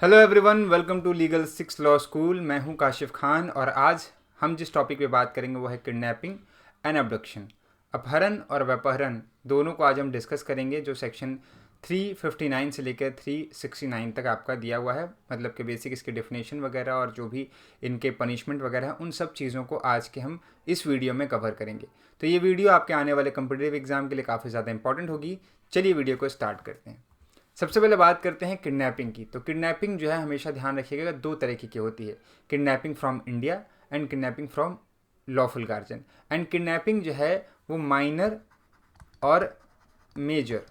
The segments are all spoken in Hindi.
Hello everyone, welcome to legal six law school. मैं हूं काशिफ खान और आज हम जिस टॉपिक पे बात करेंगे वो है किडनैपिंग एंड अबडक्शन। अपहरण और अपहरण दोनों को आज हम डिस्कस करेंगे, जो सेक्शन 359 से लेकर 369 तक आपका दिया हुआ है। मतलब कि बेसिक इसके डेफिनेशन वगैरह और जो भी इनके पनिशमेंट वगैरह हैं, उन सब चीज़ों को आज के हम इस वीडियो में कवर करेंगे। तो ये वीडियो आपके आने वाले कम्पिटिटिव एग्जाम के लिए काफ़ी ज़्यादा इंपॉर्टेंट होगी। चलिए वीडियो को स्टार्ट करते हैं। सबसे पहले बात करते हैं किडनैपिंग की। तो किडनैपिंग जो है, हमेशा ध्यान रखिएगा, दो तरीके की होती है, kidnapping from India and kidnapping from lawful guardian. And kidnapping जो है वो माइनर और मेजर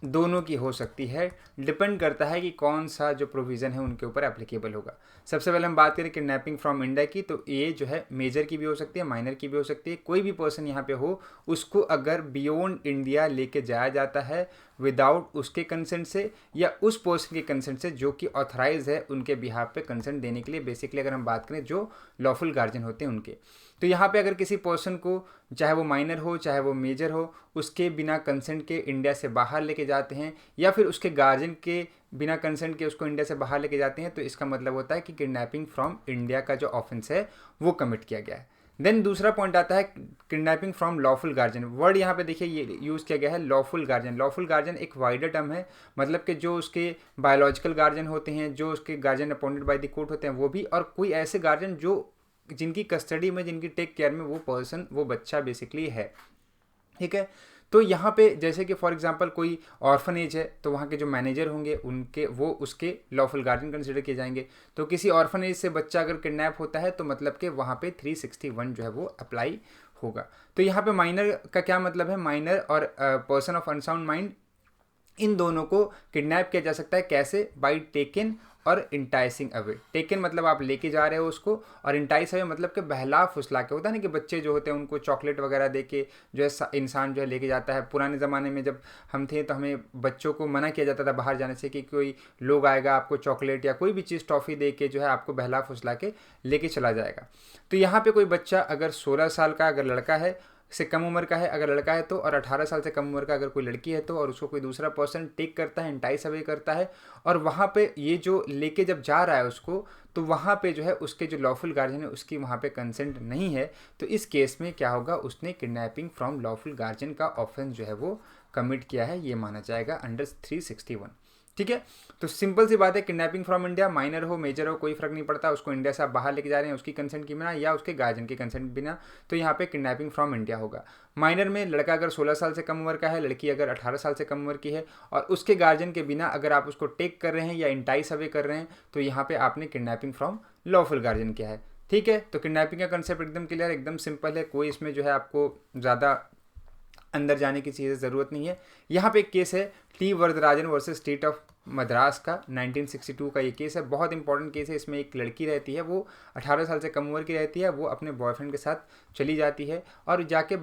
दोनों की हो सकती है। डिपेंड करता है कि कौन सा जो प्रोविज़न है उनके ऊपर एप्लीकेबल होगा। सबसे पहले हम बात करें किडनैपिंग फ्रॉम इंडिया की, तो ये जो है मेजर की भी हो सकती है, माइनर की भी हो सकती है। कोई भी पर्सन यहाँ पे हो, उसको अगर बियॉन्ड इंडिया लेके जाया जाता है विदाउट उसके कंसेंट से या उस पर्सन के कंसेंट से जो कि ऑथराइज है उनके बिहाफ पे कंसेंट देने के लिए, बेसिकली अगर हम बात करें जो लॉफुल गार्जियन होते हैं उनके। तो यहाँ पे अगर किसी पर्सन को, चाहे वो माइनर हो चाहे वो मेजर हो, उसके बिना कंसेंट के इंडिया से बाहर लेके जाते हैं या फिर उसके गार्जियन के बिना कंसेंट के उसको इंडिया से बाहर लेके जाते हैं, तो इसका मतलब होता है कि किडनैपिंग फ्रॉम इंडिया का जो ऑफेंस है वो कमिट किया गया है। देन दूसरा पॉइंट आता है kidnapping from lawful guardian. Word यहाँ पे देखिए ये यूज़ किया गया है लॉफुल गार्जियन। लॉफुल गार्जियन एक वाइडर टर्म है, मतलब कि जो उसके बायोलॉजिकल गार्जियन होते हैं, जो उसके guardian appointed by the court होते हैं वो भी, और कोई ऐसे गार्जियन जो जिनकी कस्टडी में, जिनकी टेक केयर में वो पर्सन, वो बच्चा बेसिकली है। ठीक है। तो यहाँ पे जैसे कि फॉर एग्जांपल कोई ऑर्फनेज है, तो वहाँ के जो मैनेजर होंगे उनके, वो उसके लॉफुल गार्जियन कंसिडर किए जाएंगे। तो किसी ऑर्फनेज से बच्चा अगर किडनैप होता है तो मतलब कि वहाँ पे 361 जो है वो अप्लाई होगा। तो यहाँ पे माइनर का क्या मतलब है, माइनर और पर्सन ऑफ अनसाउंड माइंड, इन दोनों को किडनैप किया जा सकता है। कैसे? बाई टेकन और इंटाइसिंग अवे। टेकन मतलब आप लेके जा रहे हो उसको, और इंटाइस अवे मतलब कि बहला फुसला के। होता है ना कि बच्चे जो होते हैं उनको चॉकलेट वगैरह दे के जो है इंसान जो है लेके जाता है। पुराने ज़माने में जब हम थे तो हमें बच्चों को मना किया जाता था बाहर जाने से कि कोई लोग आएगा आपको चॉकलेट या कोई भी चीज़ टॉफ़ी दे के जो है आपको बहला फुसला के लेके चला जाएगा। तो यहाँ पे कोई बच्चा अगर 16 साल का अगर लड़का है से कम उम्र का है अगर लड़का है तो, और 18 साल से कम उम्र का अगर कोई लड़की है तो, और उसको कोई दूसरा पर्सन टेक करता है, इंटाइस अवे करता है, और वहाँ पे ये जो लेके जब जा रहा है उसको, तो वहाँ पे जो है उसके जो लॉफुल गार्जियन है उसकी वहाँ पे कंसेंट नहीं है, तो इस केस में क्या होगा, उसने किडनैपिंग फ्रॉम लॉफुल गार्जियन का ऑफेंस जो है वो कमिट किया है, ये माना जाएगा अंडर 361। ठीक है। तो सिंपल सी बात है, किडनैपिंग फ्रॉम इंडिया, माइनर हो मेजर हो कोई फर्क नहीं पड़ता, उसको इंडिया से आप बाहर लेके जा रहे हैं उसकी कंसेंट के बिना या उसके गार्जियन के कंसेंट बिना, तो यहाँ पे किडनैपिंग फ्रॉम इंडिया होगा। माइनर में लड़का अगर 16 साल से कम उम्र का है, लड़की अगर 18 साल से कम उम्र की है, और उसके गार्जियन के बिना अगर आप उसको टेक कर रहे हैं या इंटाइस अवे कर रहे हैं, तो यहाँ पे आपने किडनैपिंग फ्रॉम लॉफुल गार्जियन किया है। ठीक है। तो किडनैपिंग का कंसेप्ट एकदम क्लियर, एकदम सिंपल है, कोई इसमें जो है आपको ज़्यादा अंदर जाने की चीज़ें ज़रूरत नहीं है। यहाँ पे एक केस है T Varadarajan versus state of Madras का, 1962 का ये केस है। बहुत इंपॉर्टेंट केस है। इसमें एक लड़की रहती है, वो 18 साल से कम उम्र की रहती है, वो अपने बॉयफ्रेंड के साथ चली जाती है और जाके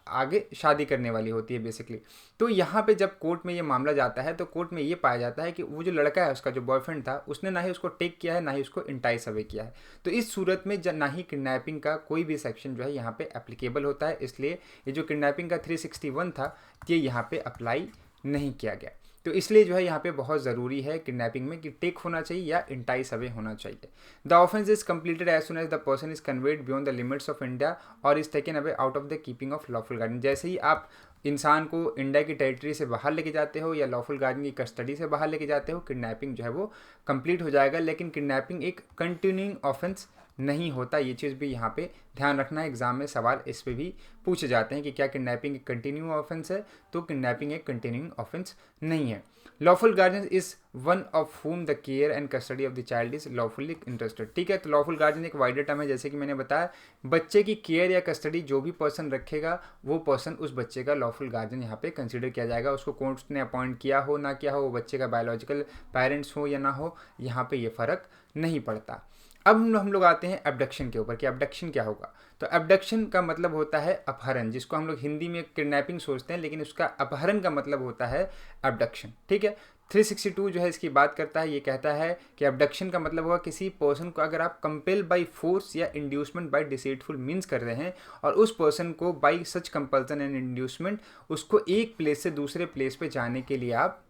आगे शादी करने वाली होती है बेसिकली। तो यहाँ पे जब कोर्ट में ये मामला जाता है तो कोर्ट में ये पाया जाता है कि वो जो लड़का है, उसका जो बॉयफ्रेंड था, उसने ना ही उसको टेक किया है ना ही उसको इंटाइस अवे किया है। तो इस सूरत में ना ही किडनैपिंग का कोई भी सेक्शन जो है यहाँ पे एप्लीकेबल होता है। इसलिए ये जो किडनैपिंग का 361 था ये यहाँ पे अप्लाई नहीं किया गया। तो इसलिए जो है यहाँ पे बहुत ज़रूरी है किडनैपिंग में कि टेक होना चाहिए या इंटाइस अवे होना चाहिए। The offence is completed as soon as the person is conveyed beyond the limits of India और is taken away out of the keeping of lawful guardian. जैसे ही आप इंसान को इंडिया की टेरिटरी से बाहर लेके जाते हो या लॉफुल गार्जियन की कस्टडी से बाहर लेके जाते हो, किडनैपिंग जो है वो कंप्लीट हो जाएगा। लेकिन किडनैपिंग एक कंटिन्यूइंग ऑफेंस नहीं होता, ये चीज़ भी यहाँ पे ध्यान रखना है। एग्जाम में सवाल इस पे भी पूछे जाते हैं कि क्या किडनैपिंग एक कंटिन्यू ऑफेंस है, तो किडनैपिंग एक कंटिन्यूइंग ऑफेंस नहीं है। Lawful guardian is one of whom the care and custody of the child is lawfully interested. ठीक है। तो लॉफुल गार्जियन एक वाइडर टर्म है, जैसे कि मैंने बताया, बच्चे की केयर या कस्टडी जो भी पर्सन रखेगा वो पर्सन उस बच्चे का लॉफुल गार्जियन यहाँ पे कंसिडर किया जाएगा। उसको कोर्ट ने अपॉइंट किया हो ना किया हो, वो बच्चे का बायोलॉजिकल पेरेंट्स हो या ना हो, यहाँ पे ये फ़र्क नहीं पड़ता। अब हम लोग आते हैं एब्डक्शन के ऊपर कि एब्डक्शन क्या होगा। तो एब्डक्शन का मतलब होता है अपहरण, जिसको हम लोग हिंदी में किडनैपिंग सोचते हैं, लेकिन उसका अपहरण का मतलब होता है एब्डक्शन। ठीक है। 362 जो है इसकी बात करता है, ये कहता है कि एब्डक्शन का मतलब होगा किसी पर्सन को अगर आप कंपेल बाय फोर्स या इंड्यूसमेंट बाय डिसीटफुल मीन्स कर रहे हैं और उस पर्सन को bye such compulsion and inducement उसको एक प्लेस से दूसरे प्लेस पे जाने के लिए आप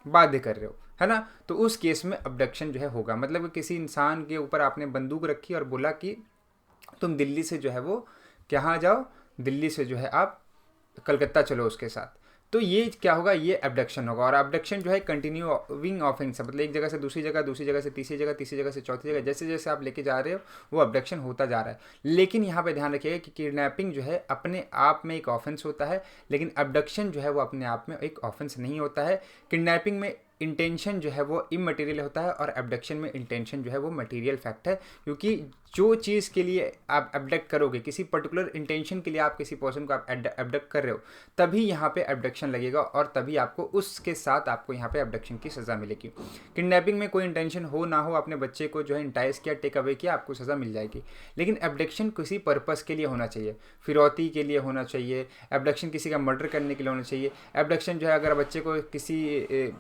बाध्य कर रहे हो, है ना। तो उस केस में अबडक्शन जो है होगा, मतलब किसी इंसान के ऊपर आपने बंदूक रखी और बोला कि तुम दिल्ली से जो है वो कहाँ जाओ, दिल्ली से जो है आप कलकत्ता चलो उसके साथ, तो ये क्या होगा, ये अबडक्शन होगा। और अबडक्शन जो है कंटिन्यूइंग ऑफेंस है, मतलब एक जगह से दूसरी जगह, दूसरी जगह से तीसरी जगह, तीसरी जगह से चौथी जगह, जैसे जैसे आप लेके जा रहे हो वो अबडक्शन होता जा रहा है। लेकिन यहाँ पे ध्यान रखिएगा कि किडनैपिंग जो है अपने आप में एक ऑफेंस होता है, लेकिन अबडक्शन जो है वो अपने आप में एक ऑफेंस नहीं होता है। किडनैपिंग में इंटेंशन जो है वो इमटेरियल होता है और अबडक्शन में इंटेंशन जो है वो मटेरियल फैक्ट है, क्योंकि जो चीज़ के लिए आप अबडक्ट करोगे, किसी पर्टिकुलर इंटेंशन के लिए आप किसी पर्सन को आप अबडक्ट कर रहे हो, तभी यहाँ पे अबडक्शन लगेगा और तभी आपको उसके साथ आपको यहाँ पे अबडक्शन की सज़ा मिलेगी। किडनैपिंग में कोई इंटेंशन हो ना हो, अपने बच्चे को जो है इंटाइस किया, टेक अवे किया, आपको सज़ा मिल जाएगी। लेकिन अबडक्शन किसी पर्पस के लिए होना चाहिए, फिरौती के लिए होना चाहिए, अबडक्शन किसी का मर्डर करने के लिए होना चाहिए। अबडक्शन जो है अगर बच्चे को किसी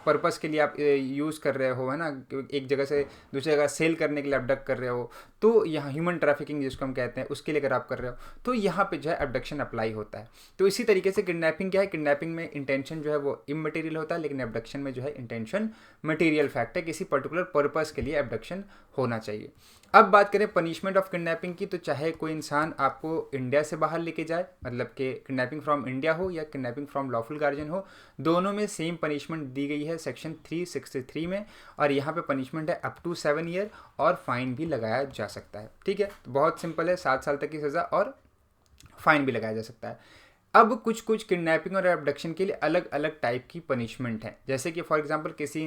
पर्पस के लिए आप यूज़ कर रहे हो, है ना, एक जगह से दूसरी जगह सेल करने के लिए अबडक्ट कर रहे हो, तो यहाँ ह्यूमन ट्रैफिकिंग जिसको हम कहते हैं, उसके लिए अगर आप कर रहे हो तो यहाँ पे जो है अबडक्शन अप्लाई होता है। तो इसी तरीके से किडनैपिंग क्या है, किडनैपिंग में इंटेंशन जो है वो इमटेरियल होता है, लेकिन अबडक्शन में जो है इंटेंशन मटेरियल फैक्ट है, किसी पर्टिकुलर पर्पस के लिए अबडक्शन होना चाहिए। अब बात करें पनिशमेंट ऑफ किडनैपिंग की, तो चाहे कोई इंसान आपको इंडिया से बाहर लेके जाए, मतलब कि किडनैपिंग फ्रॉम इंडिया हो या किडनैपिंग फ्रॉम लॉफुल गार्जियन हो, दोनों में सेम पनिशमेंट दी गई है सेक्शन 363 में। और यहाँ पे पनिशमेंट है अप टू 7 ईयर और फाइन भी लगाया जा सकता है। ठीक है, तो बहुत सिंपल है, 7 साल तक की सज़ा और फाइन भी लगाया जा सकता है। अब कुछ कुछ किडनैपिंग और अबडक्शन के लिए अलग अलग टाइप की पनिशमेंट है, जैसे कि फॉर एग्जांपल किसी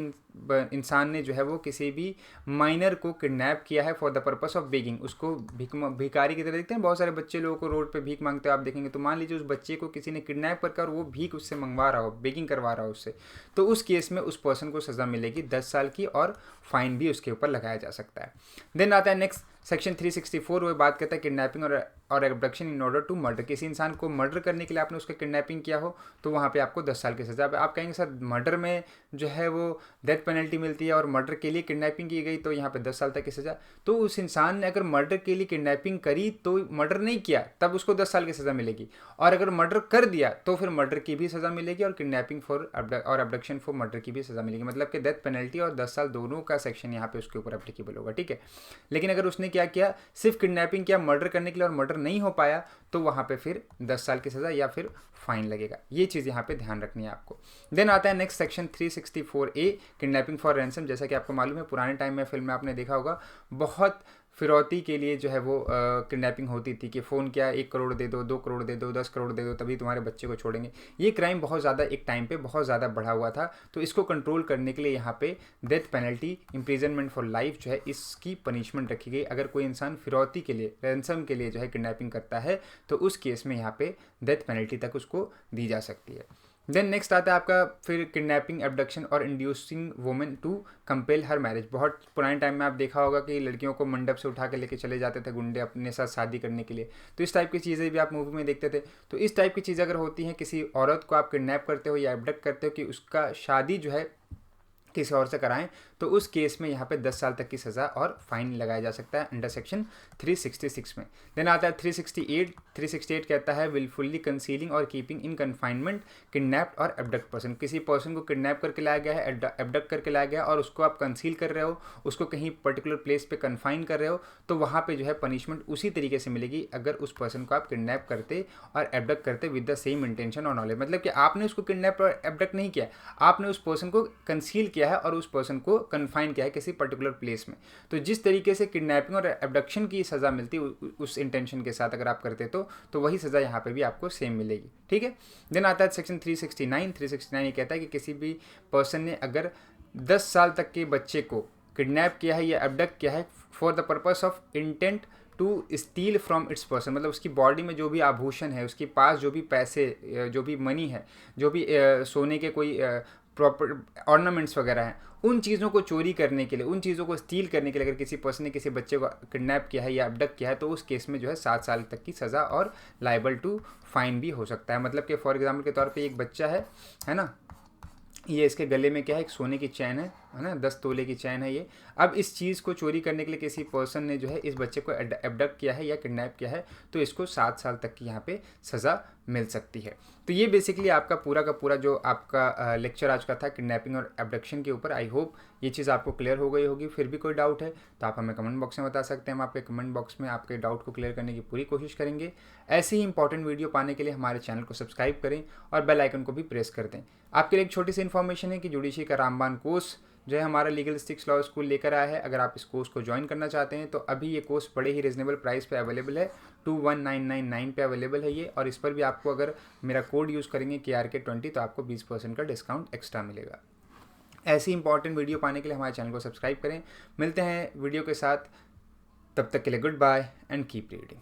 इंसान ने जो है वो किसी भी माइनर को किडनैप किया है for the purpose of begging, उसको भिखारी की तरह देखते हैं, बहुत सारे बच्चे लोगों को रोड पे भीख मांगते हो आप देखेंगे, तो मान लीजिए उस बच्चे को किसी ने किडनैप करके और वो भीख उससे मंगवा रहा हो, बेगिंग करवा रहा हो उससे, तो उस केस में उस पर्सन को सज़ा मिलेगी 10 साल की और फाइन भी उसके ऊपर लगाया जा सकता है। देन आता है नेक्स्ट सेक्शन 364, वो बात करता है किडनैपिंग और abduction in order to murder. किसी इंसान को मर्डर करने के लिए आपने उसका किडनैपिंग किया हो तो वहाँ पे आपको 10 साल की सज़ा। आप कहेंगे सर मर्डर में जो है वो डेथ पेनल्टी मिलती है और मर्डर के लिए किडनैपिंग की गई तो यहाँ पे 10 साल तक की सज़ा। तो उस इंसान ने अगर मर्डर के लिए किडनैपिंग करी तो मर्डर नहीं किया तब उसको 10 साल की सज़ा मिलेगी, और अगर मर्डर कर दिया तो फिर मर्डर की भी सज़ा मिलेगी और किडनैपिंग फॉर और अबडक्शन फॉर मर्डर की भी सज़ा मिलेगी। मतलब कि डेथ पेनल्टी और 10 साल दोनों का सेक्शन यहाँ पे उसके ऊपर एप्लीकेबल होगा। ठीक है, लेकिन अगर उसने क्या किया, सिर्फ किडनैपिंग किया मर्डर करने के लिए और मर्डर नहीं हो पाया, तो वहाँ पे फिर 10 साल की सज़ा या फिर फाइन लगेगा। ये चीज़ यहाँ पे ध्यान रखनी है आपको। देन आता है next section 364A kidnapping for ransom. जैसा कि आपको मालूम है पुराने टाइम में फिल्म में आपने देखा होगा बहुत फिरौती के लिए जो है वो किडनैपिंग होती थी कि फ़ोन क्या 1 करोड़ दे दो, 2 करोड़ दे दो, 10 करोड़ दे दो, तभी तुम्हारे बच्चे को छोड़ेंगे। ये क्राइम बहुत ज़्यादा एक टाइम पे बहुत ज़्यादा बढ़ा हुआ था, तो इसको कंट्रोल करने के लिए यहाँ पे death penalty, imprisonment for life जो है इसकी पनिशमेंट रखी गई। अगर कोई इंसान फिरौती के लिए, रैंसम के लिए जो है किडनैपिंग करता है तो उस केस में यहाँ पे डेथ पेनल्टी तक उसको दी जा सकती है। देन नेक्स्ट आता है आपका फिर किडनैपिंग, एबडक्शन और inducing women to compel her marriage. बहुत पुराने टाइम में आप देखा होगा कि लड़कियों को मंडप से उठा के लेके चले जाते थे गुंडे अपने साथ शादी करने के लिए, तो इस टाइप की चीज़ें भी आप मूवी में देखते थे। तो इस टाइप की चीज़ अगर होती हैं, किसी औरत को आप किडनैप करते हो या एबडक्ट करते हो कि उसका शादी जो है किसी और से कराएं, तो उस केस में यहाँ पे 10 साल तक की सज़ा और फाइन लगाया जा सकता है अंडर सेक्शन 366 में। देन आता है 368 कहता है विलफुल्ली कंसीलिंग और कीपिंग इन कन्फाइनमेंट किडनैप्ड और एबडक्ट पर्सन। किसी पर्सन को किडनैप करके लाया गया है, एबडक्ट करके लाया गया है और उसको आप कंसील कर रहे हो, उसको कहीं पर्टिकुलर प्लेस पे कन्फाइन कर रहे हो, तो वहाँ पे जो है पनिशमेंट उसी तरीके से मिलेगी अगर उस पर्सन को आप किडनैप करते और एबडक्ट करते विद द सेम इंटेंशन और नॉलेज। मतलब कि आपने उसको किडनैप और एबडक्ट नहीं किया, आपने उस पर्सन को कंसील किया है और उस पर्सन को कन्फाइन किया है किसी पर्टिकुलर प्लेस में। तो जिस तरीके से किडनैपिंग और एबडक्शन की सज़ा मिलती है उस इंटेंशन के साथ अगर आप करते तो वही सज़ा यहाँ पे भी आपको सेम मिलेगी। ठीक है, देन आता है सेक्शन 369 ये कहता है कि किसी भी पर्सन ने अगर 10 साल तक के बच्चे को किडनैप किया है या एबडक्ट किया है for the purpose of intent to steal from its person, मतलब उसकी बॉडी में जो भी आभूषण है, उसके पास जो भी पैसे, जो भी मनी है, जो भी सोने के कोई प्रॉपर ऑर्नामेंट्स वगैरह हैं, उन चीज़ों को चोरी करने के लिए, उन चीज़ों को स्टील करने के लिए अगर किसी पर्सन ने किसी बच्चे को किडनैप किया है या अबडक्ट किया है, तो उस केस में जो है 7 साल तक की सज़ा और लाइबल टू फाइन भी हो सकता है। मतलब कि फॉर एग्जांपल के तौर पे एक बच्चा है ना, ये इसके गले में क्या है, एक सोने की चैन है, है ना, 10 तोले की चैन है ये। अब इस चीज़ को चोरी करने के लिए किसी पर्सन ने जो है इस बच्चे को एबडक्ट किया है या किडनैप किया है, तो इसको 7 साल तक की यहाँ पे सज़ा मिल सकती है। तो ये बेसिकली आपका पूरा का पूरा जो आपका लेक्चर आज का था किडनैपिंग और एबडक्शन के ऊपर। आई होप ये चीज़ आपको क्लियर हो गई होगी। फिर भी कोई डाउट है तो आप हमें कमेंट बॉक्स में बता सकते हैं। हम आपके कमेंट बॉक्स में आपके डाउट को क्लियर करने की पूरी कोशिश करेंगे। ऐसे ही इंपॉर्टेंट वीडियो पाने के लिए हमारे चैनल को सब्सक्राइब करें और बेल आइकन को भी प्रेस कर दें। आपके लिए एक छोटी सी इन्फॉर्मेशन है कि जुडिशरी का रामबान कोर्स जो है हमारा लीगल स्टिक्स लॉ स्कूल लेकर आया है। अगर आप इस कोर्स को ज्वाइन करना चाहते हैं तो अभी ये कोर्स बड़े ही रिजनेबल प्राइस पे अवेलेबल है, 21999 पे अवेलेबल है ये। और इस पर भी आपको अगर मेरा कोड यूज़ करेंगे KRK20 तो आपको 20% का डिस्काउंट एक्स्ट्रा मिलेगा। ऐसी इंपॉर्टेंट वीडियो पाने के लिए हमारे चैनल को सब्सक्राइब करें। मिलते हैं वीडियो के साथ, तब तक के लिए good bye and keep reading.